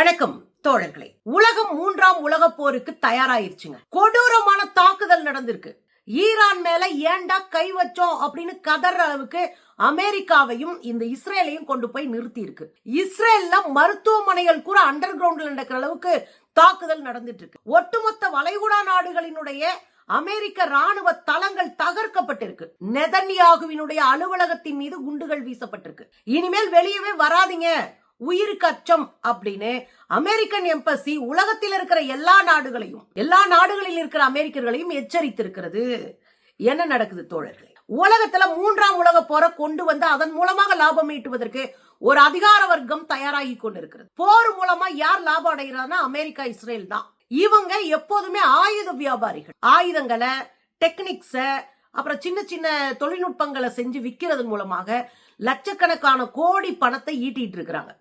வணக்கம் தோழர்களே. உலகம் மூன்றாம் உலக போருக்கு தயாராயிருச்சுங்க. கொடூரமான தாக்குதல் நடந்திருக்கு. ஈரான் மேல ஏண்டா கை வச்சோம் அப்படின்னு கதற அளவுக்கு அமெரிக்காவையும் இந்த இஸ்ரேலையும் கொண்டு போய் நிறுத்தி இருக்கு. இஸ்ரேல்ல மருத்துவமனைகள் கூட அண்டர் கிரவுண்ட்ல நடக்கிற அளவுக்கு தாக்குதல் நடந்துட்டு இருக்கு. ஒட்டுமொத்த வளைகுடா நாடுகளினுடைய அமெரிக்க ராணுவ தளங்கள் தகர்க்கப்பட்டிருக்கு. நெதன்யாகுவினுடைய அலுவலகத்தின் மீது குண்டுகள் வீசப்பட்டிருக்கு. இனிமேல் வெளியவே வராதீங்க, உயிருக்கு அச்சம் அப்படின்னு அமெரிக்கன் எம்பசி உலகத்தில் இருக்கிற எல்லா நாடுகளில் இருக்கிற அமெரிக்கர்களையும் எச்சரித்திருக்கிறது. என்ன நடக்குது தோழர்களே? உலகத்துல மூன்றாம் உலக போரை கொண்டு வந்து அதன் மூலமாக லாபம் ஈட்டுவதற்கு ஒரு அதிகார வர்க்கம் தயாராகி கொண்டிருக்கிறது. போர் மூலமா யார் லாபம் அடைகிறார்னா அமெரிக்கா, இஸ்ரேல் தான். இவங்க எப்போதுமே ஆயுத வியாபாரிகள். ஆயுதங்களை, டெக்னிக்ஸ, அப்புறம் சின்ன சின்ன தொழில்நுட்பங்களை செஞ்சு விற்கிறது மூலமாக லட்சக்கணக்கான கோடி பணத்தை ஈட்டிட்டு இருக்கிறாங்க.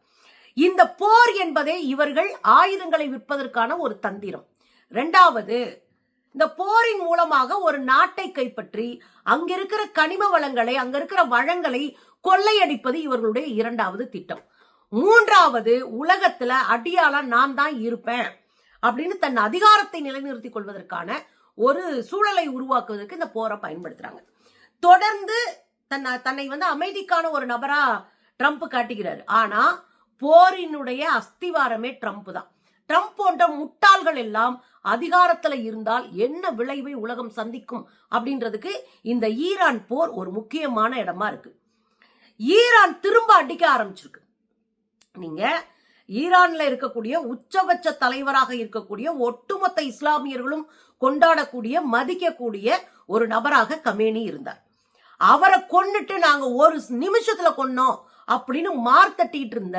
இந்த போர் என்பதே இவர்கள் ஆயுதங்களை விற்பதற்கான ஒரு தந்திரம். இரண்டாவது, இந்த போரின் மூலமாக ஒரு நாட்டை கைப்பற்றி அங்க இருக்கிற கனிம வளங்களை, அங்க இருக்கிற வளங்களை கொள்ளையடிப்பது இவர்களுடைய இரண்டாவது திட்டம். மூன்றாவது, உலகத்துல அடியாளா நான் தான் இருப்பேன் அப்படின்னு தன் அதிகாரத்தை நிலைநிறுத்திக் கொள்வதற்கான ஒரு சூழலை உருவாக்குவதற்கு இந்த போரை பயன்படுத்துறாங்க. தொடர்ந்து தன்னை அமைதிக்கான ஒரு நபரா ட்ரம்ப் காட்டுகிறாரு. ஆனா போரினுடைய அஸ்திவாரமே ட்ரம்ப் தான். ட்ரம்ப் போன்ற முட்டாள்கள் எல்லாம் அதிகாரத்துல இருந்தால் என்ன விளைவை உலகம் சந்திக்கும் அப்படின்றதுக்கு இந்த ஈரான் போர் ஒரு முக்கியமான இடமா இருக்கு. ஈரான் திரும்ப அடிக்க ஆரம்பிச்சிருக்கு. நீங்க ஈரான்ல இருக்கக்கூடிய உச்சபட்ச தலைவராக இருக்கக்கூடிய ஒட்டுமொத்த இஸ்லாமியர்களும் கொண்டாடக்கூடிய, மதிக்கக்கூடிய ஒரு நபராக கமேனி இருந்தார். அவரை கொன்னுட்டு நாங்க ஒரு நிமிஷத்துல கொன்னோம் அப்படின்னு மார்த்தட்டிட்டு இருந்த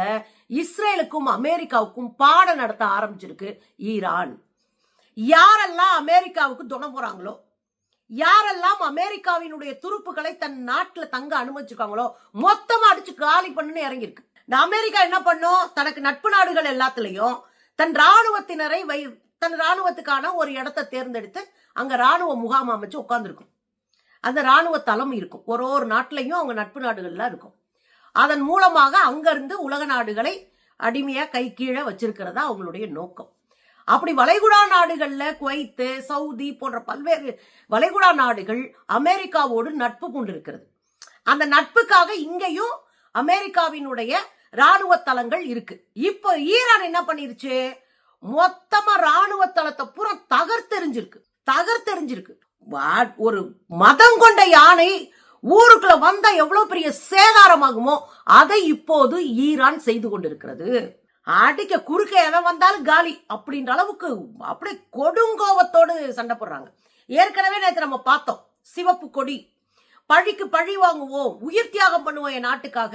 இஸ்ரேலுக்கும் அமெரிக்காவுக்கும் பாடம் நடத்த ஆரம்பிச்சிருக்கு ஈரான். யாரெல்லாம் அமெரிக்காவுக்கு துணை போறாங்களோ, யாரெல்லாம் அமெரிக்காவினுடைய துருப்புகளை தன் நாட்டுல தங்க அனுமதிச்சிருக்காங்களோ மொத்தமா அடிச்சு காலி பண்ணுன்னு இறங்கிருக்கு. இந்த அமெரிக்கா என்ன பண்ணும்? தனக்கு நட்பு நாடுகள் எல்லாத்துலயும் தன் ராணுவத்தினரை தன் ராணுவத்துக்கான ஒரு இடத்தை தேர்ந்தெடுத்து அங்க ராணுவ முகாம் அமைச்சு உட்கார்ந்துருக்கும். அந்த ராணுவ தளம் இருக்கும். ஒரு நாட்டிலையும் அவங்க நட்பு நாடுகள்லாம் இருக்கும். அதன் மூலமாக அங்கிருந்து உலக நாடுகளை அடிமையா கை கீழே வச்சிருக்கிறதா அவங்களுடைய நோக்கம். அப்படி வளைகுடா நாடுகள்ல குவைத்து, சவுதி போன்ற பல்வேறு வளைகுடா நாடுகள் அமெரிக்காவோடு நட்பு கொண்டிருக்கிறது. அந்த நட்புக்காக இங்கேயும் அமெரிக்காவினுடைய ராணுவ தளங்கள் இருக்கு. இப்போ ஈரான் என்ன பண்ணிருச்சு? மொத்தமா ராணுவ தளத்தை பூரா தகர்த்தெறிஞ்சிருக்கு. ஒரு மதம் கொண்ட யானை ஊருக்குள்ள வந்தா எவ்வளவு பெரிய சேதாரமாகுமோ அதை இப்போது ஈரான் செய்து கொண்டிருக்கிறது. அடிக்க குறுக்க எவன் வந்தாலும் காலி அப்படின்ற அளவுக்கு அப்படியே கொடுங்கோவத்தோடு சண்டை போடுறாங்க. ஏற்கனவே நேற்று நம்ம பார்த்தோம், சிவப்பு கொடி, பழிக்கு பழி வாங்குவோம், உயிர் தியாகம் பண்ணுவோம் என் நாட்டுக்காக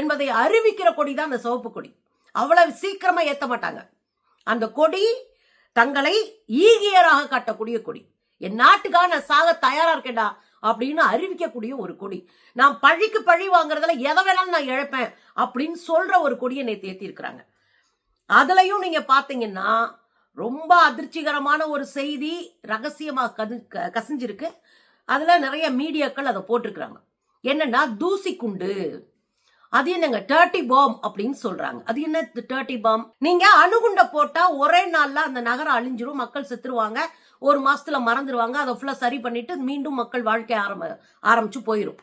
என்பதை அறிவிக்கிற கொடி தான் அந்த சிவப்பு கொடி. அவ்வளவு சீக்கிரமா ஏத்த மாட்டாங்க. அந்த கொடி தங்களை ஈகியராக காட்டக்கூடிய கொடி. என் நாட்டுக்காக நான் சாக தயாரா இருக்கேன்டா அப்படின்னு அறிவிக்கக்கூடிய ஒரு கொடி. நான் பழிக்கு பழி வாங்குறதுல எதை வேணாலும் நான் இழப்பேன் அப்படின்னு சொல்ற ஒரு கொடியை நேற்று ஏத்தி இருக்கிறாங்க. அதுலயும் நீங்க பாத்தீங்கன்னா ரொம்ப அதிர்ச்சிகரமான ஒரு செய்தி ரகசியமா கசிஞ்சிருக்கு. அதுல நிறைய மீடியாக்கள் அதை போட்டிருக்கிறாங்க. என்னன்னா, தூசி குண்டு. அது என்னங்க, டர்ட்டி பாம் அப்படின்னு சொல்றாங்க. அது என்ன டர்ட்டி பாம்? நீங்க அணுகுண்ட போட்டா ஒரே நாள்ல அந்த நகரம் அழிஞ்சிரும், மக்கள் செத்துருவாங்க, ஒரு மாசத்துல மறந்துடுவாங்க, அதை ஃபுல்லா சரி பண்ணிட்டு மீண்டும் மக்கள் வாழ்க்கை ஆரம்பிச்சு போயிடும்.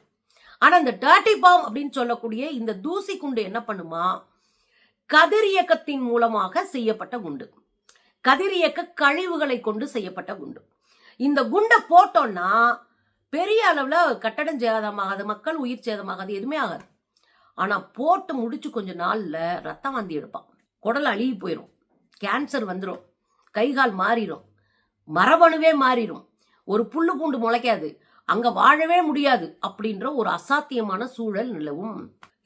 ஆனா இந்த டர்ட்டி பாம் அப்படின்னு சொல்லக்கூடிய இந்த தூசி குண்டு என்ன பண்ணுமா? கதிரியக்கத்தின் மூலமாக செய்யப்பட்ட குண்டு, கதிரியக்க கழிவுகளை கொண்டு செய்யப்பட்ட குண்டு. இந்த குண்டை போட்டோம்னா பெரிய அளவுல கட்டடம் சேதமாகாது, மக்கள் உயிர் சேதமாகாது, எதுவுமே ஆகாது. ஆனா போட்டு முடிச்சு கொஞ்ச நாள்ல ரத்தம் வாந்தி எடுப்பான், குடல் அழுகி போயிடும், கேன்சர் வந்துடும், கைகால் மாறிடும், மரபணுவே மாறிடும், ஒரு புல்லு பூண்டு முளைக்காது, அங்க வாழவே முடியாது அப்படின்ற ஒரு அசாத்தியமான சூழல் நிலவும்.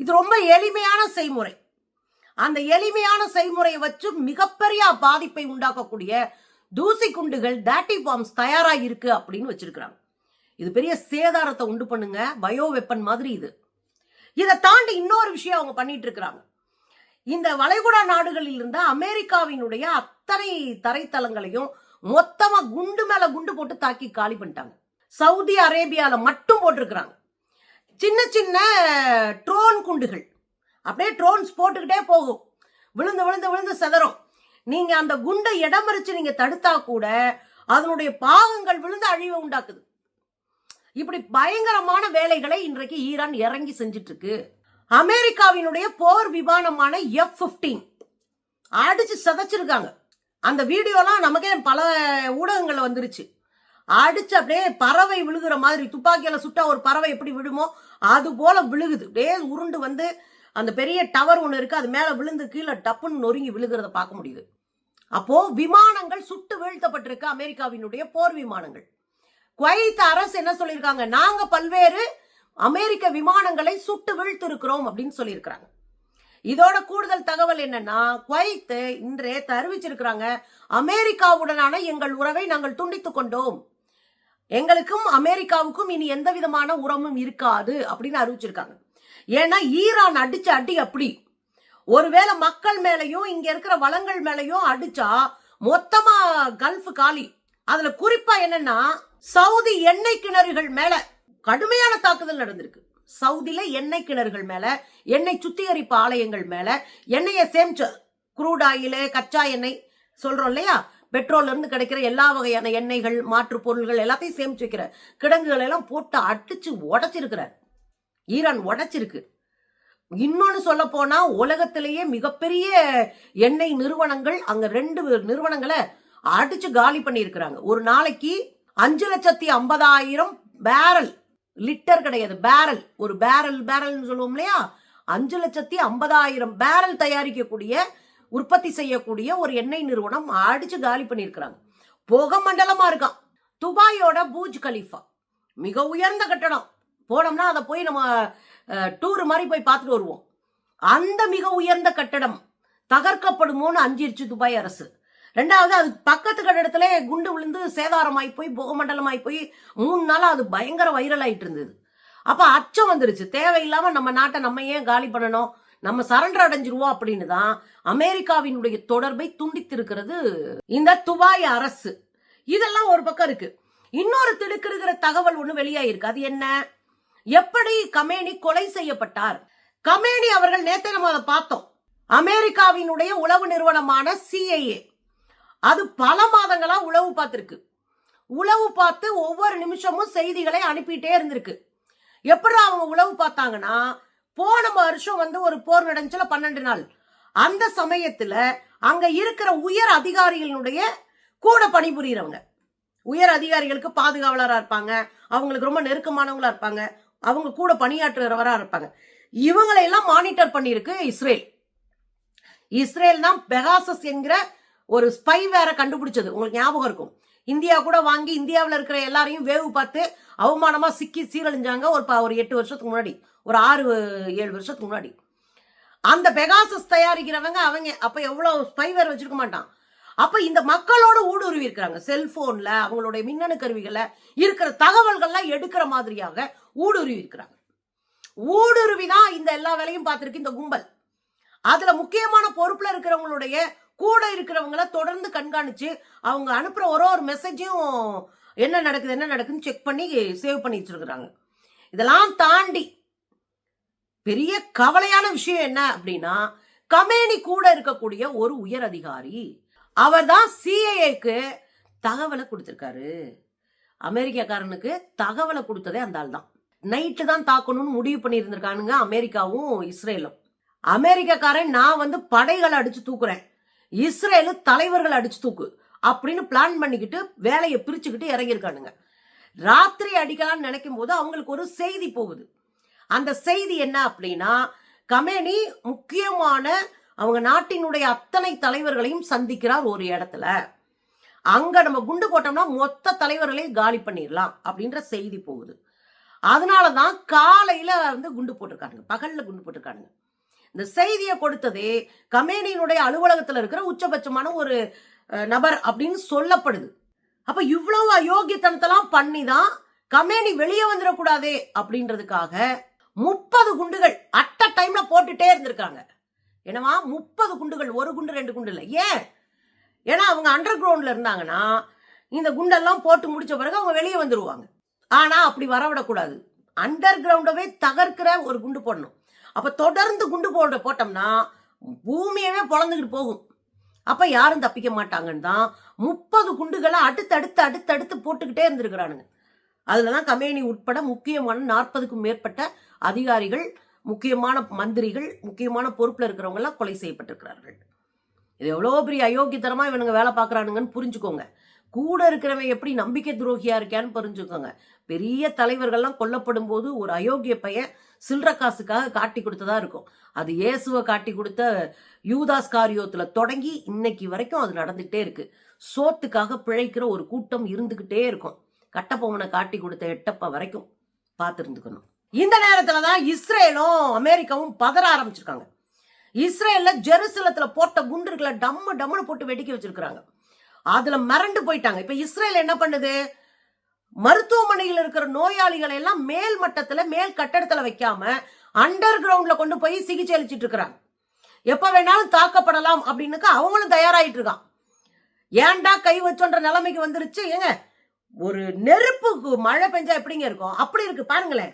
இது ரொம்ப எளிமையான செய்முறை. அந்த எளிமையான செய்முறையை வச்சு மிகப்பெரிய பாதிப்பை உண்டாக்கக்கூடிய தூசி குண்டுகள், டர்ட்டி பாம்ஸ் தயாரா இருக்கு அப்படின்னு வச்சிருக்கிறாங்க. இது பெரிய சேதாரத்தை உண்டு பண்ணுங்க, பயோ வெப்பன் மாதிரி இது. இதை தாண்டி இன்னொரு விஷயம் அவங்க பண்ணிட்டு இருக்கிறாங்க. இந்த வளைகுடா நாடுகளில் இருந்த அமெரிக்காவினுடைய அத்தனை தரைத்தளங்களையும் மொத்தமா குண்டு மேல குண்டு போட்டு தாக்கி காலி பண்ணிட்டாங்க. சவுதி அரேபியால மட்டும் போட்டிருக்கிறாங்க. சின்ன சின்ன ட்ரோன் குண்டுகள், அப்படியே ட்ரோன்ஸ் போட்டுக்கிட்டே போகும். விழுந்து விழுந்து விழுந்து செதறும். நீங்க அந்த குண்டை இடமறிச்சு நீங்க தடுத்தா கூட அதனுடைய பாகங்கள் விழுந்து அழிவை உண்டாக்குது. இப்படி பயங்கரமான வேலைகளை இன்றைக்கு ஈரான் இறங்கி செஞ்சிட்டு இருக்கு. அமெரிக்காவினுடைய போர் விமானமான F-15 அடிச்சு சதைச்சிருக்காங்க. அந்த வீடியோலாம் நமக்கே பல ஊடகங்கள்ல வந்துருச்சு. அடிச்சு அப்படியே பறவை விழுகிற மாதிரி, துப்பாக்கியால சுட்டா ஒரு பறவை எப்படி விழுமோ அது போல விழுகுது. அப்படியே உருண்டு வந்து அந்த பெரிய டவர் ஒண்ணு இருக்கு, அது மேல விழுந்து கீழே டப்புன்னு நொறுங்கி விழுகிறத பார்க்க முடியுது. அப்போ விமானங்கள் சுட்டு வீழ்த்தப்பட்டிருக்கு, அமெரிக்காவினுடைய போர் விமானங்கள். குவைத் அரசு என்ன சொல்லியிருக்காங்க, நாங்க பல்வேறு அமெரிக்க விமானங்களை சுட்டு வீழ்த்திருக்கிறோம் அப்படின்னு சொல்லியிருக்கிறாங்க. இதோட கூடுதல் தகவல் என்னன்னா, குவைத் இன்றே அறிவிச்சிருக்கிறாங்க, அமெரிக்காவுடனான எங்கள் உறவை நாங்கள் துண்டித்துக் கொண்டோம், எங்களுக்கும் அமெரிக்காவுக்கும் இனி எந்த விதமான உறவும் இருக்காது அப்படின்னு அறிவிச்சிருக்காங்க. ஏன்னா ஈரான் அடிச்ச அடி அப்படி. ஒருவேளை மக்கள் மேலையும் இங்க இருக்கிற வளங்கள் மேலையும் அடிச்சா மொத்தமா கல்ஃப் காலி. அதுல குறிப்பா என்னன்னா, சவுதி எண்ணெய் கிணறுகள் மேல கடுமையான தாக்குதல் நடந்திருக்கு. சவுதியில எண்ணெய் கிணறுகள் மேல, எண்ணெய் சுத்திகரிப்பு ஆலயங்கள் மேல, எண்ணெயை சேமிச்ச குரூட் ஆயிலு, கச்சா எண்ணெய் சொல்றோம் இல்லையா, பெட்ரோல்ல இருந்து கிடைக்கிற எல்லா வகையான எண்ணெய்கள், மாற்று பொருள்கள் எல்லாத்தையும் சேமிச்சு வைக்கிற கிடங்குகள் எல்லாம் போட்டு அடிச்சு உடைச்சிருக்கிறார். ஈரான் உடைச்சிருக்கு. இன்னொன்னு சொல்ல போனா, உலகத்திலேயே மிகப்பெரிய எண்ணெய் நிறுவனங்கள் அங்க 2 நிறுவனங்களை அடிச்சு காலி பண்ணி இருக்கிறாங்க. ஒரு நாளைக்கு 5,50,000 பேரல், லிட்டர் கிடையாது பேரல், ஒரு பேரல் சொல்லுவோம் இல்லையா, 5,50,000 பேரல் தயாரிக்கக்கூடிய, உற்பத்தி செய்யக்கூடிய ஒரு எண்ணெய் நிறுவனம் அடிச்சு காலி பண்ணிருக்கிறாங்க. புகை மண்டலமா இருக்கான். துபாயோட பூஜ் கலீஃபா மிக உயர்ந்த கட்டடம். போனோம்னா அதை போய் நம்ம டூர் மாதிரி போய் பார்த்துட்டு வருவோம். அந்த மிக உயர்ந்த கட்டடம் தகர்க்கப்படுமோன்னு அஞ்சிருச்சு துபாய் அரசு. ரெண்டாவது, அது பக்கத்து கட்டடத்துல குண்டு விழுந்து சேதாரமாயி போய் புகமண்டலமாயி போய் 3 நாளா அது பயங்கர வைரல் ஆயிட்டு இருந்தது. அப்ப அச்சம் வந்துருச்சு, தேவையில்லாம நம்ம நாட்டை நம்ம ஏன் காலி பண்ணணும், நம்ம சரண்டர் அடைஞ்சிருவோம் அப்படின்னு தான் அமெரிக்காவினுடைய தொடர்பை துண்டித்திருக்கிறது இந்த துபாய் அரசு. இதெல்லாம் ஒரு பக்கம் இருக்கு. இன்னொரு திடுக்கிடுகிற தகவல் ஒண்ணு வெளியாயிருக்கு. அது என்ன, எப்படி கமேனி கொலை செய்யப்பட்டார். கமேனி அவர்கள் நேற்று நம்ம அதை பார்த்தோம். அமெரிக்காவினுடைய உளவு நிறுவனமான CIA அது பல மாதங்களா உளவு பார்த்திருக்கு. உளவு பார்த்து ஒவ்வொரு நிமிஷமும் செய்திகளை அனுப்பிட்டே இருந்திருக்கு. எப்படி அவங்க உளவு பார்த்தாங்கன்னா, போன வருஷம் ஒரு போர் நடந்துச்சுல 12 நாள், அந்த சமயத்துல அங்க இருக்கிற உயர் அதிகாரிகளுடைய கூட பணிபுரியறவங்க, உயர் அதிகாரிகளுக்கு பாதுகாவலரா இருப்பாங்க, அவங்களுக்கு ரொம்ப நெருக்கமானவங்களா இருப்பாங்க, அவங்க கூட பணியாற்றுறவரா இருப்பாங்க, இவங்களை எல்லாம் மானிட்டர் பண்ணிருக்கு இஸ்ரேல். இஸ்ரேல் தான் பெகாசஸ் என்கிற ஒரு ஸ்பை வேற கண்டுபிடிச்சது. உங்களுக்கு ஞாபகம் இருக்கும், இந்தியா கூட வாங்கி இந்தியாவில் இருக்கிற எல்லாரையும் வேவு பார்த்து அவமானமா சிக்கி சீரழிஞ்சாங்க ஒரு 8 வருஷத்துக்கு முன்னாடி, ஒரு 6-7 வருஷத்துக்கு முன்னாடி. அந்த பெகாசஸ் தயாரிக்கிறவங்க அவங்க அப்ப எவ்வளவு ஸ்பைவேர் வச்சிருக்க மாட்டான். அப்ப இந்த மக்களோட ஊடுருவி இருக்கிறாங்க. செல்போன்ல அவங்களுடைய மின்னணு கருவிகள்ல இருக்கிற தகவல்கள்லாம் எடுக்கிற மாதிரியாக ஊடுருவி இருக்கிறாங்க. ஊடுருவிதான் இந்த எல்லா வேலையும் பார்த்திருக்கு இந்த கும்பல். அதுல முக்கியமான பொறுப்புல இருக்கிறவங்களுடைய கூட இருக்கிறவங்கள தொடர்ந்து கண்காணிச்சு அவங்க அனுப்புற ஒரு மெசேஜையும் என்ன நடக்குதுன்னு செக் பண்ணி சேவ் பண்ணி வச்சிருக்கிறாங்க. இதெல்லாம் தாண்டி பெரிய கவலையான விஷயம் என்ன அப்படின்னா, கமேனி கூட இருக்கக்கூடிய ஒரு உயர் அதிகாரி, அவர் தான் CIAக்கு தகவலை கொடுத்திருக்காரு. அமெரிக்காக்காரனுக்கு தகவலை கொடுத்ததே அந்த ஆள் தான். நைட்டு தான் தாக்கணும்னு முடிவு பண்ணி இருந்திருக்கானுங்க அமெரிக்காவும் இஸ்ரேலும். அமெரிக்காக்காரன் நான் படைகளை அடிச்சு தூக்குறேன், இஸ்ரேலு தலைவர்கள் அடிச்சு தூக்கு அப்படின்னு பிளான் பண்ணிக்கிட்டு வேலையை பிரிச்சுக்கிட்டு இறங்கியிருக்கானுங்க. ராத்திரி அடிக்கலாம்னு நினைக்கும் போது அவங்களுக்கு ஒரு செய்தி போகுது. அந்த செய்தி என்ன அப்படின்னா, கமேனி முக்கியமான அவங்க நாட்டினுடைய அத்தனை தலைவர்களையும் சந்திக்கிறார் ஒரு இடத்துல, அங்க நம்ம குண்டு போட்டோம்னா மொத்த தலைவர்களையும் காலி பண்ணிடலாம் அப்படின்ற செய்தி போகுது. அதனாலதான் காலையில குண்டு போட்டிருக்காங்க, பகல்ல குண்டு போட்டிருக்காங்க. இந்த செய்தியை கொடுத்ததே கமேனியினுடைய அலுவலகத்துல இருக்கிற உச்சபட்சமான ஒரு நபர் அப்படின்னு சொல்லப்படுது. அப்ப இவ்வளவு அயோக்கியத்தனத்தெல்லாம் பண்ணிதான் கமேனி வெளியே வந்துடக்கூடாதே அப்படின்றதுக்காக 30 குண்டுகள் அட் அ டைம்ல போட்டுட்டே இருந்திருக்காங்க. என்னவா 30 குண்டுகள், 1 குண்டு 2 குண்டு இல்ல. ஏன்? ஏன்னா அவங்க அண்டர் கிரவுண்ட்ல இருந்தாங்கன்னா இந்த குண்டெல்லாம் போட்டு முடிச்ச பிறகு அவங்க வெளியே வந்துருவாங்க. ஆனா அப்படி வரவிடக்கூடாது, அண்டர் கிரவுண்டவே தகர்க்கிற ஒரு குண்டு போடணும். அப்ப தொடர்ந்து குண்டு போட்டோம்னா பூமியவே பொழந்துக்கிட்டு போகும். அப்ப யாரும் தப்பிக்க மாட்டாங்கன்னு தான் 30 குண்டுகளை அடுத்தடுத்து போட்டுக்கிட்டே இருந்திருக்கிறானுங்க. அதுலதான் கமேனி உட்பட முக்கியமான 40க்கும் மேற்பட்ட அதிகாரிகள், முக்கியமான மந்திரிகள், முக்கியமான பொறுப்புல இருக்கிறவங்க எல்லாம் கொலை செய்யப்பட்டிருக்கிறார்கள். இது எவ்வளவு பெரிய அயோக்கியத்தனமா இவனுங்க வேலை பார்க்கறானுங்கன்னு புரிஞ்சுக்கோங்க. கூட இருக்கிறவன் எப்படி நம்பிக்கை துரோகியா இருக்கான்னு புரிஞ்சுக்கோங்க. பெரிய தலைவர்கள்லாம் கொல்லப்படும் போது ஒரு அயோக்கிய பையன் சில்லற காசுக்காக காட்டி கொடுத்ததா இருக்கும். அது இயேசுவை காட்டி கொடுத்த யூதாஸ் காரியோத்துல தொடங்கி இன்னைக்கு வரைக்கும் அது நடந்துகிட்டே இருக்கு. சோத்துக்காக பிழைக்கிற ஒரு கூட்டம் இருந்துகிட்டே இருக்கும். கட்டப்பொம்மனை காட்டி கொடுத்த எட்டப்ப வரைக்கும் பார்த்துருந்துக்கணும். இந்த நேரத்துலதான் இஸ்ரேலும் அமெரிக்காவும் பதற ஆரம்பிச்சிருக்காங்க. இஸ்ரேல்ல ஜெருசலத்துல போட்ட குண்டுகளை டம்முன்னு போட்டு வெடிக்க வச்சிருக்காங்க. அதுல மிரண்டு போயிட்டாங்க. இப்ப இஸ்ரேல் என்ன பண்ணுது? மருத்துவமனையில் இருக்கிற நோயாளிகளை எல்லாம் மேல் மட்டத்துல, மேல் கட்டடத்துல வைக்காம அண்டர் கிரவுண்ட்ல கொண்டு போய் சிகிச்சை அளிச்சிட்டு இருக்கிறாங்க. எப்ப வேணாலும் தாக்கப்படலாம் அப்படின்னு அவங்களும் தயாராயிட்டு இருக்கான். ஏன்டா கை வச்சோன்ற நிலைமைக்கு வந்துருச்சு. ஏங்க, ஒரு நெருப்புக்கு மழை பெஞ்சா எப்படிங்க இருக்கும்? அப்படி இருக்கு பாருங்களேன்.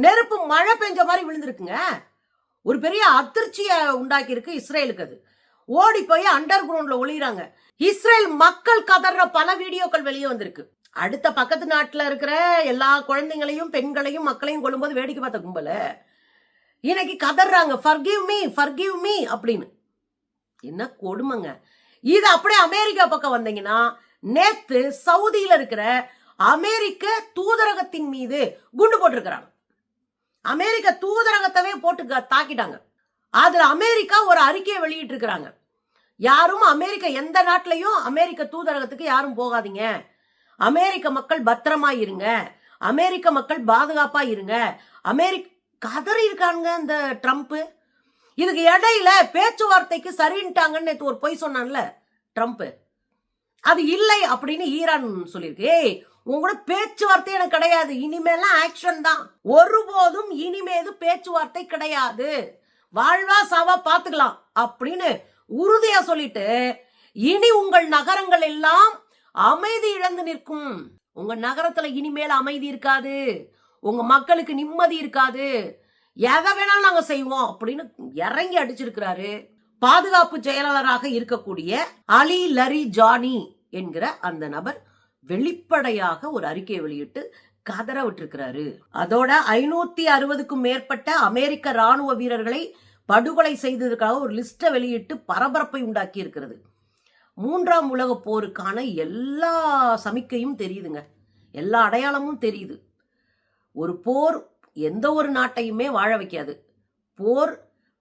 நெருப்பு மழை பெஞ்ச மாதிரி விழுந்திருக்குங்க. ஒரு பெரிய அதிர்ச்சியை உண்டாக்கி இருக்கு இஸ்ரேலுக்கு. அது ஓடி போய் அண்டர் கிரவுண்ட்ல ஒளிறாங்க. இஸ்ரேல் மக்கள் கதற பல வீடியோக்கள் வெளியே வந்திருக்கு. அடுத்த பக்கத்து நாட்டுல இருக்கிற எல்லா குழந்தைங்களையும், பெண்களையும், மக்களையும் கொள்ளும்போது வேடிக்கை பார்த்த கும்பல இன்னைக்கு கதறாங்க, ஃபர்கிவ் மீ அப்படின்னு. என்ன கொடுமைங்க இது. அப்படியே அமெரிக்கா பக்கம் வந்தீங்கன்னா, நேத்து சவுதியில இருக்கிற அமெரிக்க தூதரகத்தின் மீது குண்டு போட்டிருக்கிறாங்க. அமெரிக்க தூதரகத்தவே போட்டு தாக்கிட்டாங்க. அதுல அமெரிக்கா ஒரு அறிக்கையை வெளியிட்டு இருக்கிறாங்க. யாரும் அமெரிக்க எந்த நாட்டிலையும் அமெரிக்க தூதரகத்துக்கு யாரும் போகாதீங்க, அமெரிக்க மக்கள் பத்திரமா இருங்க, அமெரிக்க மக்கள் பாதுகாப்பா இருங்க. கதறி இருக்காங்க இந்த ட்ரம்ப். இதுக்கு இடையில பேச்சுவார்த்தைக்கு சரின்ட்டாங்கன்னு ஒரு பொய் சொன்னான்ல ட்ரம்ப். அது இல்லை அப்படின்னு ஈரான் சொல்லியிருக்கு. ஏய், உங்களோட பேச்சுவார்த்தை எனக்கு கிடையாது, இனிமேலாம் ஆக்ஷன் தான். ஒருபோதும் இனிமேது பேச்சுவார்த்தை கிடையாது, வாழ்வா சாவா பாத்துக்கலாம் அப்படின்னு உறுதியா சொல்லிட்டு, இனி உங்கள் நகரங்கள் எல்லாம் அமைதி இழந்து நிற்கும். உங்க நகரத்துல இனிமேல் அமைதி இருக்காது, உங்க மக்களுக்கு நிம்மதி இருக்காது, எதை வேணாலும் நாங்க செய்வோம் அப்படின்னு இறங்கி அடிச்சிருக்கிறாரு. பாதுகாப்பு செயலாளராக இருக்கக்கூடிய அலி லரி ஜானி என்கிற அந்த நபர் வெளிப்படையாக ஒரு அறிக்கையை வெளியிட்டு கதற விட்டிருக்கிறாரு. அதோட 560க்கும் மேற்பட்ட அமெரிக்க ராணுவ வீரர்களை படுகொலை செய்ததற்காக ஒரு லிஸ்ட வெளியிட்டு பரபரப்பை உண்டாக்கி இருக்கிறது. 3ஆம் உலக போருக்கான எல்லா சமிக்கையும் தெரியுதுங்க, எல்லா அடையாளமும் தெரியுது. ஒரு போர் எந்த ஒரு நாட்டையுமே வாழ வைக்காது. போர்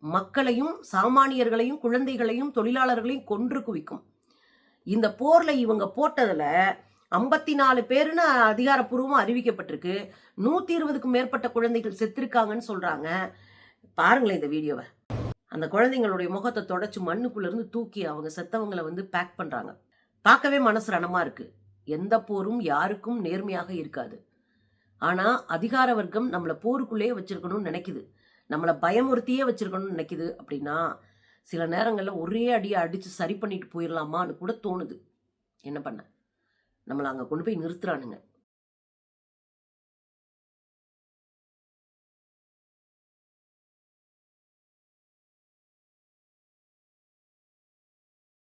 மக்களையும், சாமானியர்களையும், குழந்தைகளையும், தொழிலாளர்களையும் கொன்று குவிக்கும். இந்த போர்ல இவங்க போட்டதுல 54 பேருன்னு அதிகாரப்பூர்வமா அறிவிக்கப்பட்டிருக்கு. 120க்கும் மேற்பட்ட குழந்தைகள் செத்திருக்காங்கன்னு சொல்றாங்க. பாருங்களேன் இந்த வீடியோவை. அந்த குழந்தைங்களுடைய முகத்தை தொடச்சு மண்ணுக்குள்ள இருந்து தூக்கி அவங்க செத்தவங்களை பேக் பண்றாங்க. பார்க்கவே மனசு ரணமா இருக்கு. எந்த போரும் யாருக்கும் நேர்மையாக இருக்காது. ஆனா அதிகார வர்க்கம் நம்மள போருக்குள்ளேயே வச்சிருக்கணும்னு நினைக்குது, நம்மள பயமுறுத்தியே வச்சிருக்கணும்னு நினைக்குது. அப்படின்னா சில நேரங்கள்ல ஒரே அடியை அடிச்சு சரி பண்ணிட்டு போயிடலாமான்னு கூட தோணுது. என்ன பண்ண, நம்மளை அங்க கொண்டு போய் நிறுத்துறானுங்க.